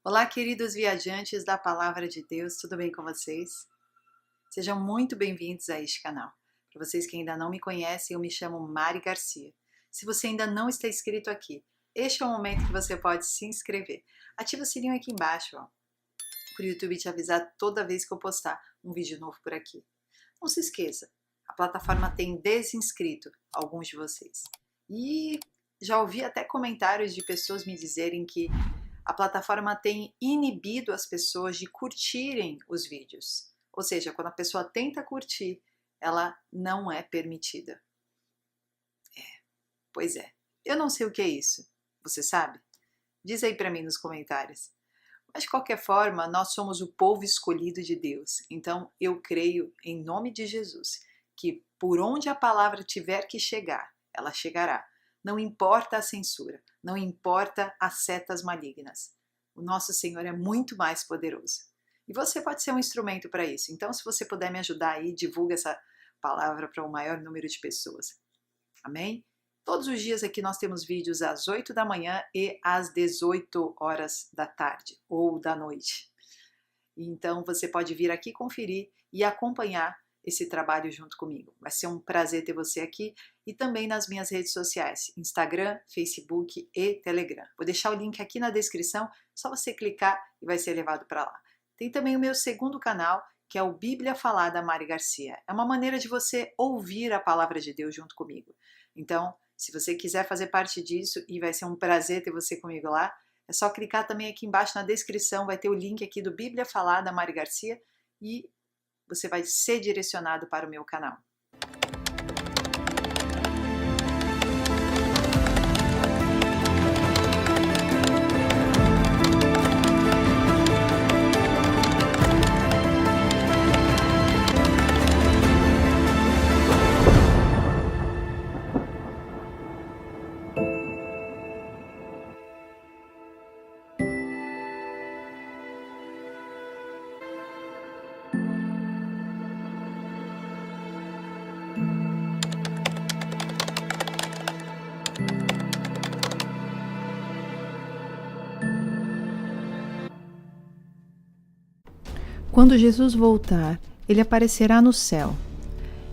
Olá, queridos viajantes da Palavra de Deus, tudo bem com vocês? Sejam muito bem-vindos a este canal. Para vocês que ainda não me conhecem, eu me chamo Mari Garcia. Se você ainda não está inscrito aqui, este é o momento que você pode se inscrever. Ativa o sininho aqui embaixo, para o YouTube te avisar toda vez que eu postar um vídeo novo por aqui. Não se esqueça, a plataforma tem desinscrito alguns de vocês. E já ouvi até comentários de pessoas me dizerem que a plataforma tem inibido as pessoas de curtirem os vídeos. Ou seja, quando a pessoa tenta curtir, ela não é permitida. Pois é. Eu não sei o que é isso. Você sabe? Diz aí para mim nos comentários. Mas de qualquer forma, nós somos o povo escolhido de Deus. Então eu creio, em nome de Jesus, que por onde a palavra tiver que chegar, ela chegará. Não importa a censura, não importa as setas malignas. O nosso Senhor é muito mais poderoso. E você pode ser um instrumento para isso. Então, se você puder me ajudar aí, divulga essa palavra para o maior número de pessoas. Amém? Todos os dias aqui nós temos vídeos às 8 da manhã e às 18 horas da tarde ou da noite. Então, você pode vir aqui conferir e acompanhar esse trabalho junto comigo. Vai ser um prazer ter você aqui e também nas minhas redes sociais, Instagram, Facebook e Telegram. Vou deixar o link aqui na descrição, só você clicar e vai ser levado para lá. Tem também o meu segundo canal, que é o Bíblia Falada Mari Garcia. É uma maneira de você ouvir a palavra de Deus junto comigo. Então, se você quiser fazer parte disso e vai ser um prazer ter você comigo lá, é só clicar também aqui embaixo na descrição, vai ter o link aqui do Bíblia Falada Mari Garcia e você vai ser direcionado para o meu canal. Quando Jesus voltar, ele aparecerá no céu.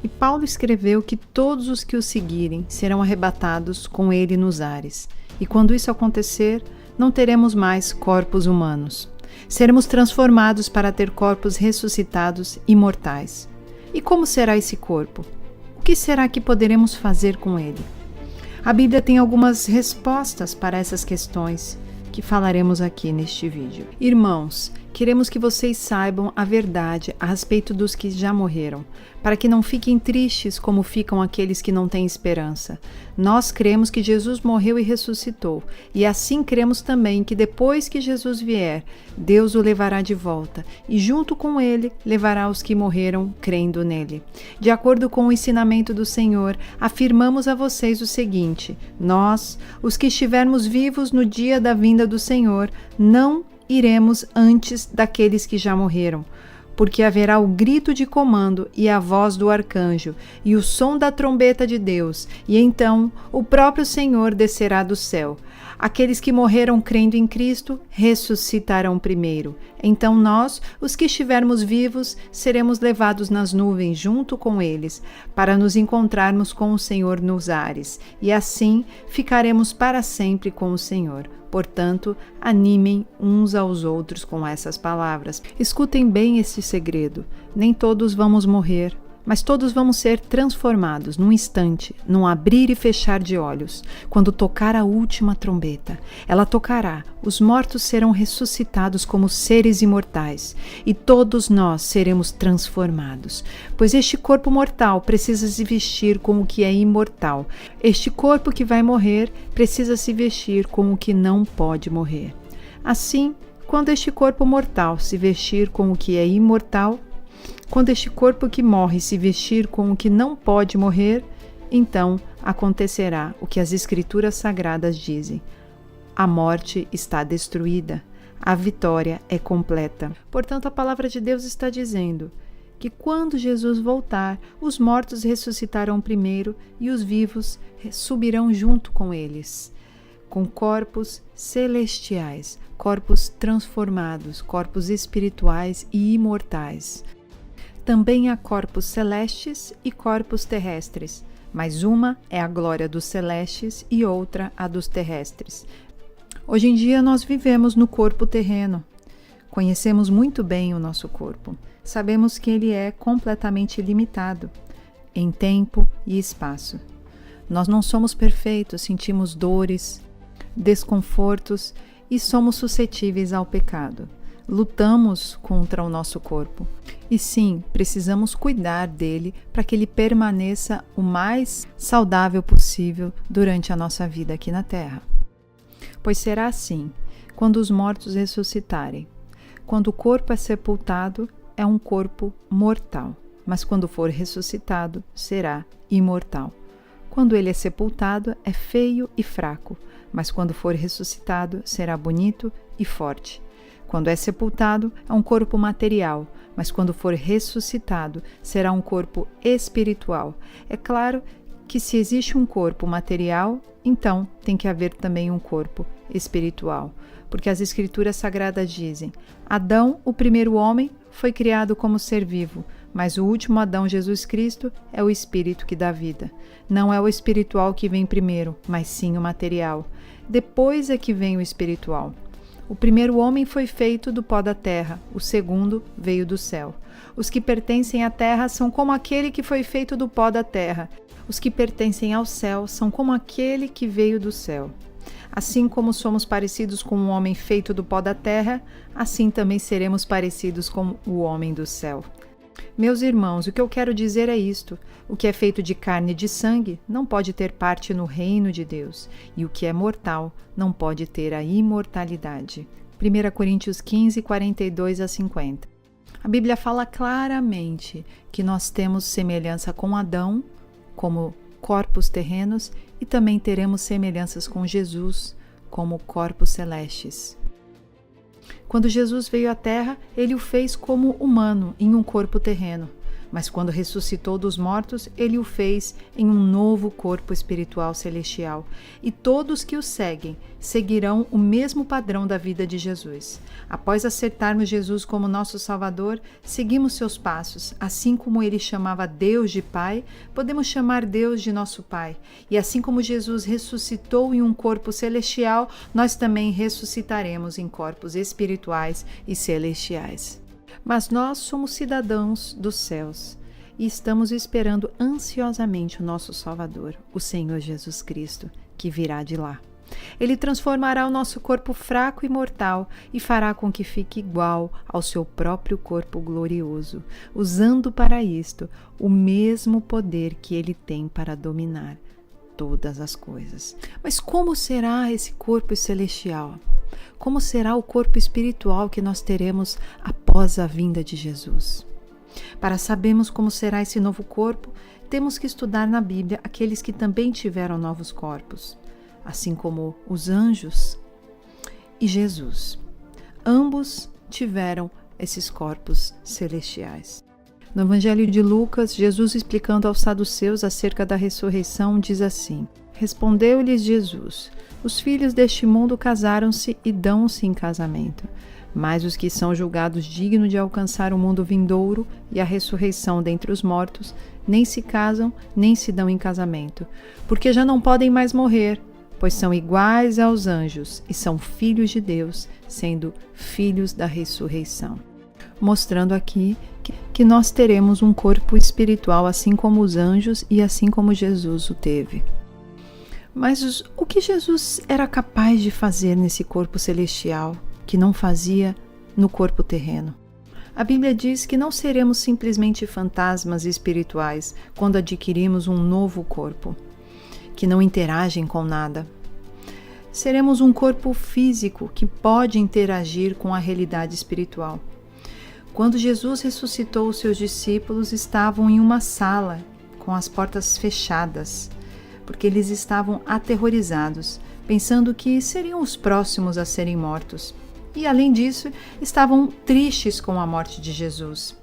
E Paulo escreveu que todos os que o seguirem serão arrebatados com ele nos ares. E quando isso acontecer, não teremos mais corpos humanos. Seremos transformados para ter corpos ressuscitados imortais. E como será esse corpo? O que será que poderemos fazer com ele? A Bíblia tem algumas respostas para essas questões que falaremos aqui neste vídeo. Irmãos, queremos que vocês saibam a verdade a respeito dos que já morreram, para que não fiquem tristes como ficam aqueles que não têm esperança. Nós cremos que Jesus morreu e ressuscitou, e assim cremos também que depois que Jesus vier, Deus o levará de volta, e junto com ele levará os que morreram crendo nele. De acordo com o ensinamento do Senhor, afirmamos a vocês o seguinte: nós, os que estivermos vivos no dia da vinda do Senhor, não iremos antes daqueles que já morreram, porque haverá o grito de comando e a voz do arcanjo e o som da trombeta de Deus, e então o próprio Senhor descerá do céu. Aqueles que morreram crendo em Cristo ressuscitarão primeiro. Então nós, os que estivermos vivos, seremos levados nas nuvens junto com eles, para nos encontrarmos com o Senhor nos ares, e assim ficaremos para sempre com o Senhor. Portanto, animem uns aos outros com essas palavras. Escutem bem este segredo. Nem todos vamos morrer, mas todos vamos ser transformados num instante, num abrir e fechar de olhos, quando tocar a última trombeta. Ela tocará, os mortos serão ressuscitados como seres imortais, e todos nós seremos transformados. Pois este corpo mortal precisa se vestir com o que é imortal. Este corpo que vai morrer precisa se vestir com o que não pode morrer. Assim, quando este corpo mortal se vestir com o que é imortal, quando este corpo que morre se vestir com o que não pode morrer, então acontecerá o que as Escrituras Sagradas dizem: a morte está destruída, a vitória é completa. Portanto, a palavra de Deus está dizendo que quando Jesus voltar, os mortos ressuscitarão primeiro e os vivos subirão junto com eles. com corpos celestiais, corpos transformados, corpos espirituais e imortais. Também há corpos celestes e corpos terrestres, mas uma é a glória dos celestes e outra a dos terrestres. Hoje em dia nós vivemos no corpo terreno. Conhecemos muito bem o nosso corpo. Sabemos que ele é completamente limitado em tempo e espaço. Nós não somos perfeitos, sentimos dores, desconfortos e somos suscetíveis ao pecado. Lutamos contra o nosso corpo. E sim, precisamos cuidar dele para que ele permaneça o mais saudável possível durante a nossa vida aqui na Terra. Pois será assim, quando os mortos ressuscitarem. Quando o corpo é sepultado, é um corpo mortal, mas quando for ressuscitado, será imortal. Quando ele é sepultado, é feio e fraco, mas quando for ressuscitado, será bonito e forte. Quando é sepultado, é um corpo material, mas quando for ressuscitado, será um corpo espiritual. É claro que se existe um corpo material, então tem que haver também um corpo espiritual, porque as Escrituras Sagradas dizem: Adão, o primeiro homem, foi criado como ser vivo, mas o último Adão, Jesus Cristo, é o Espírito que dá vida. Não é o espiritual que vem primeiro, mas sim o material. Depois é que vem o espiritual. O primeiro homem foi feito do pó da terra, o segundo veio do céu. Os que pertencem à terra são como aquele que foi feito do pó da terra. Os que pertencem ao céu são como aquele que veio do céu. Assim como somos parecidos com um homem feito do pó da terra, assim também seremos parecidos com o homem do céu. Meus irmãos, o que eu quero dizer é isto: o que é feito de carne e de sangue não pode ter parte no reino de Deus, e o que é mortal não pode ter a imortalidade. 1 Coríntios 15, 42 a 50. A Bíblia fala claramente que nós temos semelhança com Adão, como corpos terrenos, e também teremos semelhanças com Jesus, como corpos celestes. Quando Jesus veio à Terra, ele o fez como humano, em um corpo terreno. Mas quando ressuscitou dos mortos, ele o fez em um novo corpo espiritual celestial. E todos que o seguem, seguirão o mesmo padrão da vida de Jesus. Após aceitarmos Jesus como nosso Salvador, seguimos seus passos. Assim como ele chamava Deus de Pai, podemos chamar Deus de nosso Pai. E assim como Jesus ressuscitou em um corpo celestial, nós também ressuscitaremos em corpos espirituais e celestiais. Mas nós somos cidadãos dos céus e estamos esperando ansiosamente o nosso Salvador, o Senhor Jesus Cristo, que virá de lá. Ele transformará o nosso corpo fraco e mortal e fará com que fique igual ao seu próprio corpo glorioso, usando para isto o mesmo poder que ele tem para dominar todas as coisas. Mas como será esse corpo celestial? Como será o corpo espiritual que nós teremos após a vinda de Jesus? Para sabermos como será esse novo corpo, temos que estudar na Bíblia aqueles que também tiveram novos corpos, assim como os anjos e Jesus. Ambos tiveram esses corpos celestiais. No Evangelho de Lucas, Jesus, explicando aos saduceus acerca da ressurreição, diz assim: Respondeu-lhes Jesus: Os filhos deste mundo casaram-se e dão-se em casamento, mas os que são julgados dignos de alcançar o mundo vindouro e a ressurreição dentre os mortos, nem se casam, nem se dão em casamento, porque já não podem mais morrer, pois são iguais aos anjos e são filhos de Deus, sendo filhos da ressurreição. Mostrando aqui que nós teremos um corpo espiritual assim como os anjos e assim como Jesus o teve. Mas o que Jesus era capaz de fazer nesse corpo celestial que não fazia no corpo terreno? A Bíblia diz que não seremos simplesmente fantasmas espirituais quando adquirimos um novo corpo, que não interagem com nada. Seremos um corpo físico que pode interagir com a realidade espiritual. Quando Jesus ressuscitou, os seus discípulos estavam em uma sala com as portas fechadas, porque eles estavam aterrorizados, pensando que seriam os próximos a serem mortos. E, além disso, estavam tristes com a morte de Jesus.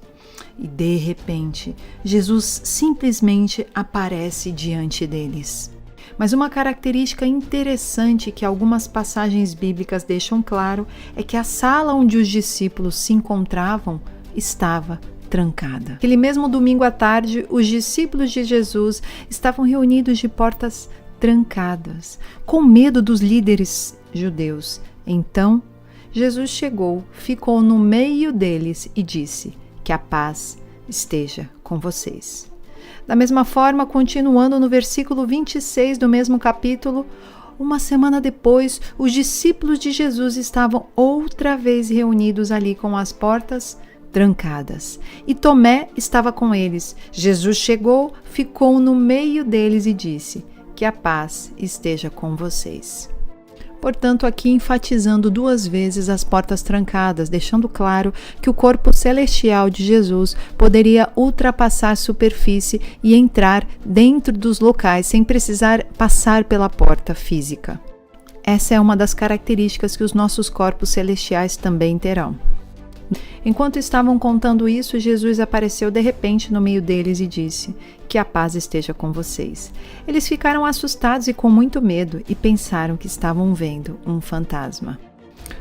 E, de repente, Jesus simplesmente aparece diante deles. Mas uma característica interessante que algumas passagens bíblicas deixam claro é que a sala onde os discípulos se encontravam estava trancada. Aquele mesmo domingo à tarde, os discípulos de Jesus estavam reunidos de portas trancadas, com medo dos líderes judeus. Então, Jesus chegou, ficou no meio deles e disse: que a paz esteja com vocês. Da mesma forma, continuando no versículo 26 do mesmo capítulo, uma semana depois, os discípulos de Jesus estavam outra vez reunidos ali com as portas trancadas. E Tomé estava com eles. Jesus chegou, ficou no meio deles e disse: que a paz esteja com vocês. Portanto, aqui enfatizando 2 vezes as portas trancadas, deixando claro que o corpo celestial de Jesus poderia ultrapassar a superfície e entrar dentro dos locais sem precisar passar pela porta física. Essa é uma das características que os nossos corpos celestiais também terão. Enquanto estavam contando isso, Jesus apareceu de repente no meio deles e disse: que a paz esteja com vocês. Eles ficaram assustados e com muito medo e pensaram que estavam vendo um fantasma.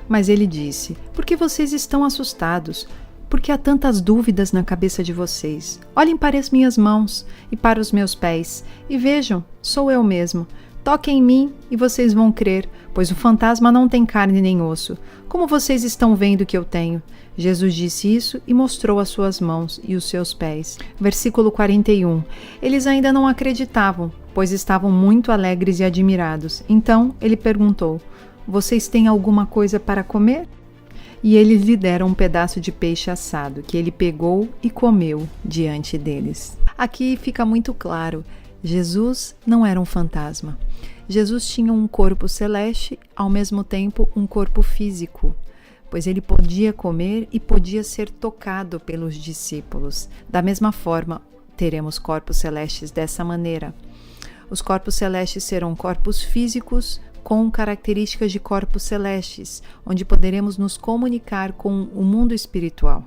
Mas ele disse: por que vocês estão assustados? Por que há tantas dúvidas na cabeça de vocês? Olhem para as minhas mãos e para os meus pés e vejam, sou eu mesmo. Toquem em mim e vocês vão crer, pois o fantasma não tem carne nem osso. Como vocês estão vendo que eu tenho? Jesus disse isso e mostrou as suas mãos e os seus pés. Versículo 41. Eles ainda não acreditavam, pois estavam muito alegres e admirados. Então ele perguntou: vocês têm alguma coisa para comer? E eles lhe deram um pedaço de peixe assado, que ele pegou e comeu diante deles. Aqui fica muito claro: Jesus não era um fantasma. Jesus tinha um corpo celeste, ao mesmo tempo um corpo físico, pois ele podia comer e podia ser tocado pelos discípulos. Da mesma forma, teremos corpos celestes dessa maneira. Os corpos celestes serão corpos físicos com características de corpos celestes, onde poderemos nos comunicar com o mundo espiritual.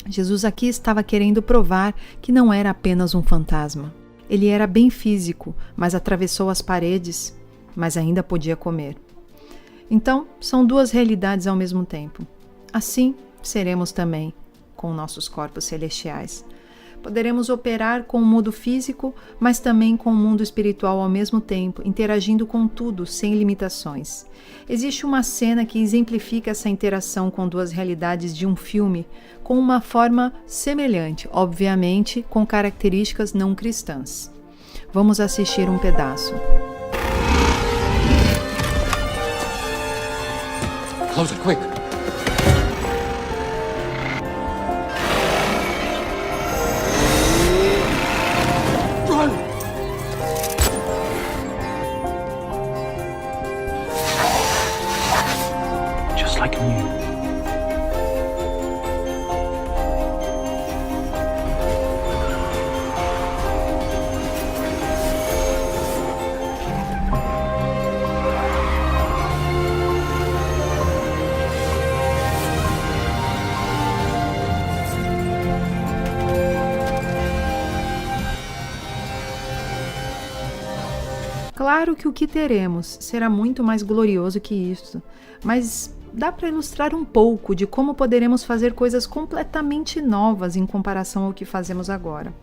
Jesus aqui estava querendo provar que não era apenas um fantasma. Ele era bem físico, mas atravessou as paredes, mas ainda podia comer. Então, são 2 realidades ao mesmo tempo. Assim, seremos também com nossos corpos celestiais. Poderemos operar com o mundo físico, mas também com o mundo espiritual ao mesmo tempo, interagindo com tudo, sem limitações. Existe uma cena que exemplifica essa interação com 2 realidades de um filme, com uma forma semelhante, obviamente com características não cristãs. Vamos assistir um pedaço. Close it, quick! Run! Just like you. Claro que o que teremos será muito mais glorioso que isso, mas dá para ilustrar um pouco de como poderemos fazer coisas completamente novas em comparação ao que fazemos agora.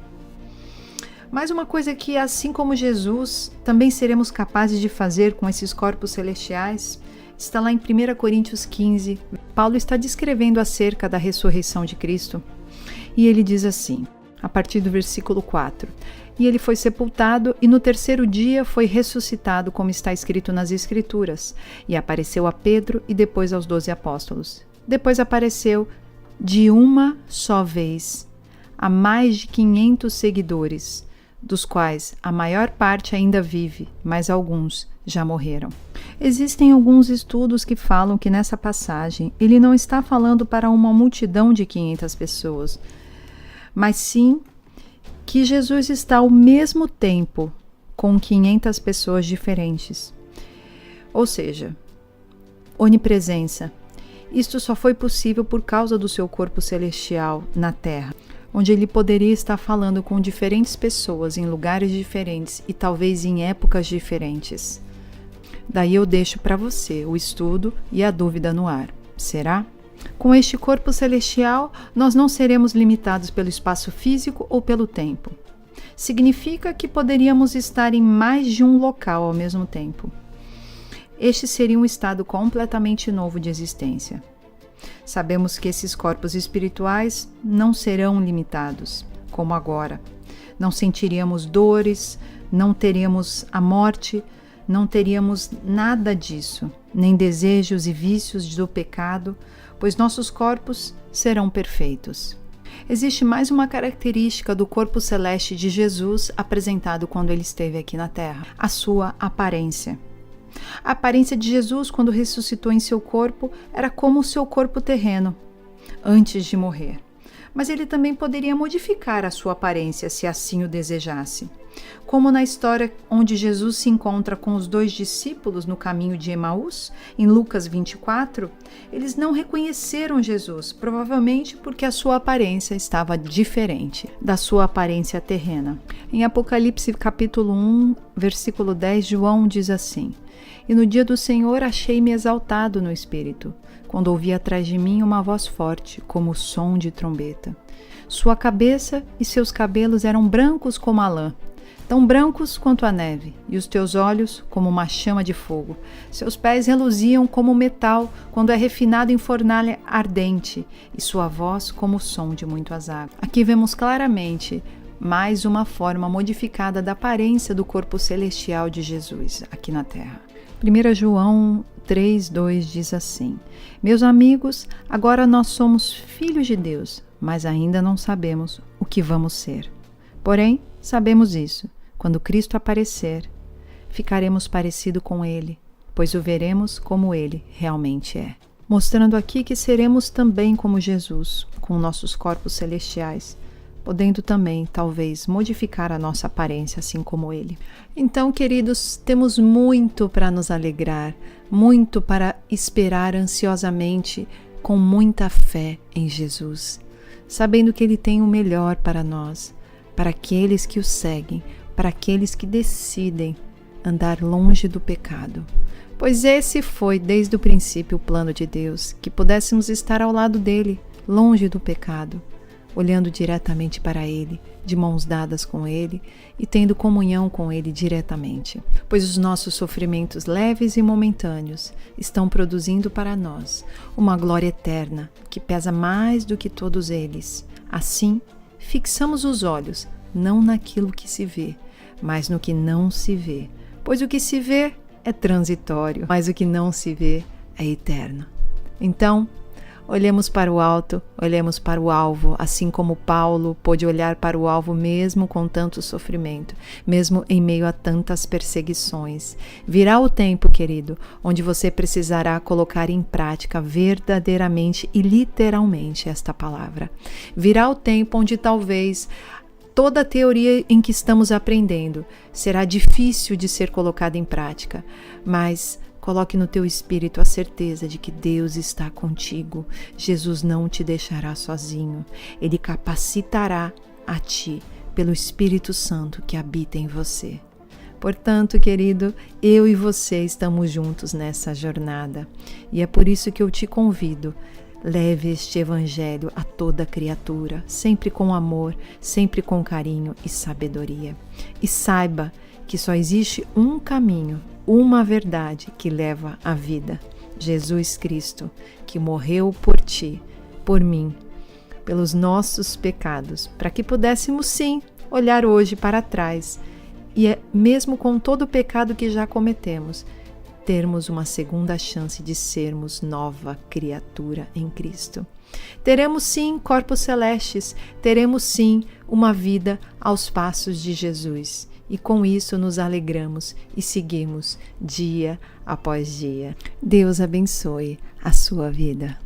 Mais uma coisa que, assim como Jesus, também seremos capazes de fazer com esses corpos celestiais, está lá em 1 Coríntios 15. Paulo está descrevendo acerca da ressurreição de Cristo, e ele diz assim, a partir do versículo 4: E ele foi sepultado, e no 3º dia foi ressuscitado, como está escrito nas Escrituras, e apareceu a Pedro e depois aos 12 apóstolos. Depois apareceu de uma só vez a mais de 500 seguidores, dos quais a maior parte ainda vive, mas alguns já morreram. Existem alguns estudos que falam que nessa passagem ele não está falando para uma multidão de 500 pessoas, mas sim que Jesus está ao mesmo tempo com 500 pessoas diferentes. Ou seja, onipresença. Isto só foi possível por causa do seu corpo celestial na terra. onde ele poderia estar falando com diferentes pessoas em lugares diferentes e talvez em épocas diferentes. Daí eu deixo para você o estudo e a dúvida no ar. Será? Com este corpo celestial, nós não seremos limitados pelo espaço físico ou pelo tempo. Significa que poderíamos estar em mais de um local ao mesmo tempo. Este seria um estado completamente novo de existência. Sabemos que esses corpos espirituais não serão limitados, como agora. Não sentiríamos dores, não teríamos a morte, não teríamos nada disso, nem desejos e vícios do pecado, pois nossos corpos serão perfeitos. Existe mais uma característica do corpo celeste de Jesus apresentado quando ele esteve aqui na Terra: a sua aparência. A aparência de Jesus, quando ressuscitou em seu corpo, era como o seu corpo terreno, antes de morrer. Mas ele também poderia modificar a sua aparência, se assim o desejasse. Como na história onde Jesus se encontra com os 2 discípulos no caminho de Emaús, em Lucas 24, eles não reconheceram Jesus, provavelmente porque a sua aparência estava diferente da sua aparência terrena. Em Apocalipse capítulo 1, versículo 10, João diz assim: "E no dia do Senhor achei-me exaltado no Espírito, quando ouvi atrás de mim uma voz forte, como o som de trombeta. Sua cabeça e seus cabelos eram brancos como a lã, tão brancos quanto a neve, e os teus olhos como uma chama de fogo. Seus pés reluziam como metal quando é refinado em fornalha ardente, e sua voz como o som de muitas águas." Aqui vemos claramente mais uma forma modificada da aparência do corpo celestial de Jesus aqui na Terra. 1 João 3:2 diz assim: "Meus amigos, agora nós somos filhos de Deus, mas ainda não sabemos o que vamos ser. Porém, sabemos isso: quando Cristo aparecer, ficaremos parecidos com Ele, pois o veremos como Ele realmente é." Mostrando aqui que seremos também como Jesus, com nossos corpos celestiais, podendo também, talvez, modificar a nossa aparência, assim como Ele. Então, queridos, temos muito para nos alegrar, muito para esperar ansiosamente, com muita fé em Jesus, sabendo que Ele tem o melhor para nós, para aqueles que o seguem, para aqueles que decidem andar longe do pecado. Pois esse foi, desde o princípio, o plano de Deus, que pudéssemos estar ao lado dele, longe do pecado, olhando diretamente para Ele, de mãos dadas com Ele e tendo comunhão com Ele diretamente. Pois os nossos sofrimentos leves e momentâneos estão produzindo para nós uma glória eterna que pesa mais do que todos eles. Assim, fixamos os olhos não naquilo que se vê, mas no que não se vê. Pois o que se vê é transitório, mas o que não se vê é eterno. Então, olhemos para o alto, olhemos para o alvo, assim como Paulo pôde olhar para o alvo mesmo com tanto sofrimento, mesmo em meio a tantas perseguições. Virá o tempo, querido, onde você precisará colocar em prática verdadeiramente e literalmente esta palavra. Virá o tempo onde talvez toda a teoria em que estamos aprendendo será difícil de ser colocada em prática, mas coloque no teu espírito a certeza de que Deus está contigo. Jesus não te deixará sozinho. Ele capacitará a ti pelo Espírito Santo que habita em você. Portanto, querido, eu e você estamos juntos nessa jornada. E é por isso que eu te convido. Leve este evangelho a toda criatura, sempre com amor, sempre com carinho e sabedoria. E saiba que só existe um caminho, uma verdade que leva à vida: Jesus Cristo, que morreu por ti, por mim, pelos nossos pecados, para que pudéssemos sim olhar hoje para trás e, mesmo com todo o pecado que já cometemos, termos uma segunda chance de sermos nova criatura em Cristo. Teremos sim corpos celestes, teremos sim uma vida aos passos de Jesus. E com isso nos alegramos e seguimos dia após dia. Deus abençoe a sua vida.